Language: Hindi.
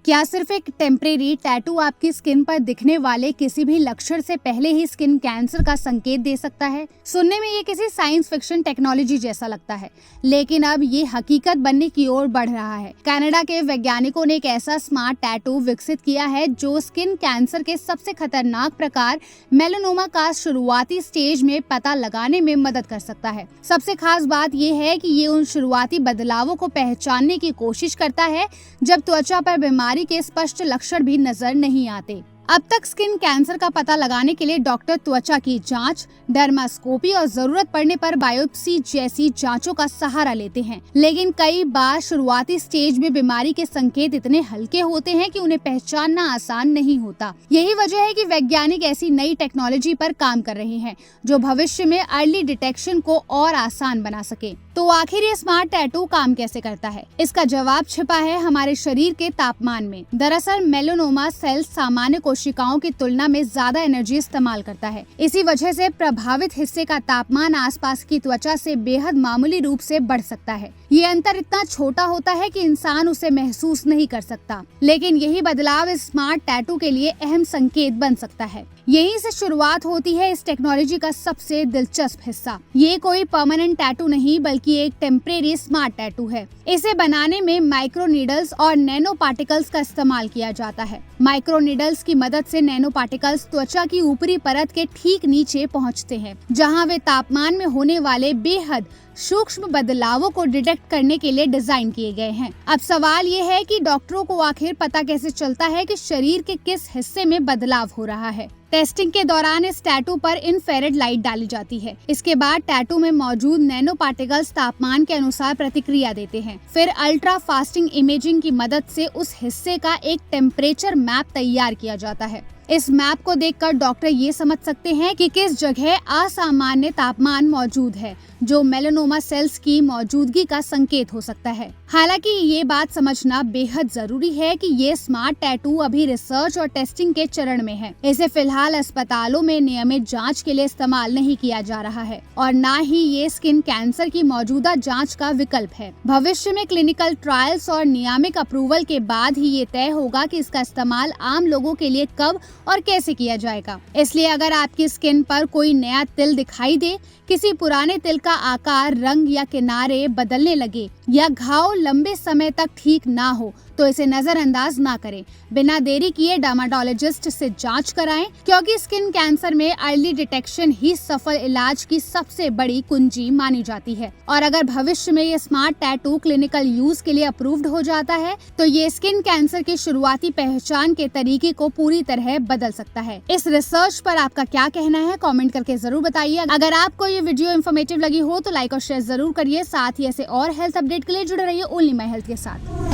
क्या सिर्फ एक टेम्परेरी टैटू आपकी स्किन पर दिखने वाले किसी भी लक्षण से पहले ही स्किन कैंसर का संकेत दे सकता है? सुनने में ये किसी साइंस फिक्शन टेक्नोलॉजी जैसा लगता है, लेकिन अब ये हकीकत बनने की ओर बढ़ रहा है। कनाडा के वैज्ञानिकों ने एक ऐसा स्मार्ट टैटू विकसित किया है जो स्किन कैंसर के सबसे खतरनाक प्रकार मेलानोमा का शुरुआती स्टेज में पता लगाने में मदद कर सकता है। सबसे खास बात यह है कि ये उन शुरुआती बदलावों को पहचानने की कोशिश करता है जब त्वचा पर बीमारी के स्पष्ट लक्षण भी नजर नहीं आते। अब तक स्किन कैंसर का पता लगाने के लिए डॉक्टर त्वचा की जांच, डर्मास्कोपी और जरूरत पड़ने पर बायोप्सी जैसी जांचों का सहारा लेते हैं, लेकिन कई बार शुरुआती स्टेज में बीमारी के संकेत इतने हल्के होते हैं कि उन्हें पहचानना आसान नहीं होता। यही वजह है कि वैज्ञानिक ऐसी नई टेक्नोलॉजी पर काम कर रहे हैं जो भविष्य में अर्ली डिटेक्शन को और आसान बना सके। तो आखिर ये स्मार्ट टैटू काम कैसे करता है? इसका जवाब छिपा है हमारे शरीर के तापमान में। दरअसल मेलानोमा सेल सामान्य कोशिकाओं की तुलना में ज्यादा एनर्जी इस्तेमाल करता है। इसी वजह से प्रभावित हिस्से का तापमान आसपास की त्वचा से बेहद मामूली रूप से बढ़ सकता है। ये अंतर इतना छोटा होता है कि इंसान उसे महसूस नहीं कर सकता, लेकिन यही बदलाव इस स्मार्ट टैटू के लिए अहम संकेत बन सकता है। यहीं से शुरुआत होती है इस टेक्नोलॉजी का सबसे दिलचस्प हिस्सा। ये कोई परमानेंट टैटू नहीं बल्कि एक टेम्परेरी स्मार्ट टैटू है। इसे बनाने में माइक्रो नीडल्स और नैनो पार्टिकल्स का इस्तेमाल किया जाता है। माइक्रो नीडल्स की मदद से नैनो पार्टिकल्स त्वचा की ऊपरी परत के ठीक नीचे पहुंचते हैं, जहां वे तापमान में होने वाले बेहद सूक्ष्म बदलावों को डिटेक्ट करने के लिए डिजाइन किए गए हैं। अब सवाल ये है कि डॉक्टरों को आखिर पता कैसे चलता है कि शरीर के किस हिस्से में बदलाव हो रहा है। टेस्टिंग के दौरान इस टैटू पर इंफ्रारेड लाइट डाली जाती है। इसके बाद टैटू में मौजूद नैनो पार्टिकल्स तापमान के अनुसार प्रतिक्रिया देते हैं। फिर अल्ट्रा फास्टिंग इमेजिंग की मदद से उस हिस्से का एक टेम्परेचर मैप तैयार किया जाता है। इस मैप को देखकर डॉक्टर ये समझ सकते हैं कि किस जगह असामान्य तापमान मौजूद है, जो मेलानोमा सेल्स की मौजूदगी का संकेत हो सकता है। हालांकि ये बात समझना बेहद जरूरी है कि ये स्मार्ट टैटू अभी रिसर्च और टेस्टिंग के चरण में है। इसे फिलहाल अस्पतालों में नियमित जांच के लिए इस्तेमाल नहीं किया जा रहा है और न ही ये स्किन कैंसर की मौजूदा जांच का विकल्प है। भविष्य में क्लिनिकल ट्रायल्स और नियामक अप्रूवल के बाद ही ये तय होगा कि इसका इस्तेमाल आम लोगों के लिए कब और कैसे किया जाएगा। इसलिए अगर आपकी स्किन पर कोई नया तिल दिखाई दे, किसी पुराने तिल का आकार, रंग या किनारे बदलने लगे या घाव लंबे समय तक ठीक ना हो, तो इसे नजरअंदाज ना करें। बिना देरी किए डर्माटोलॉजिस्ट से जांच कराएं, क्योंकि स्किन कैंसर में अर्ली डिटेक्शन ही सफल इलाज की सबसे बड़ी कुंजी मानी जाती है। और अगर भविष्य में ये स्मार्ट टैटू क्लिनिकल यूज के लिए अप्रूव्ड हो जाता है, तो ये स्किन कैंसर की शुरुआती पहचान के तरीके को पूरी तरह बदल सकता है। इस रिसर्च पर आपका क्या कहना है, कमेंट करके जरूर बताइए। अगर आपको ये वीडियो इन्फॉर्मेटिव लगी हो तो लाइक और शेयर जरूर करिए। साथ ही ऐसे और हेल्थ अपडेट के लिए जुड़े रहिए ओनली माय हेल्थ के साथ।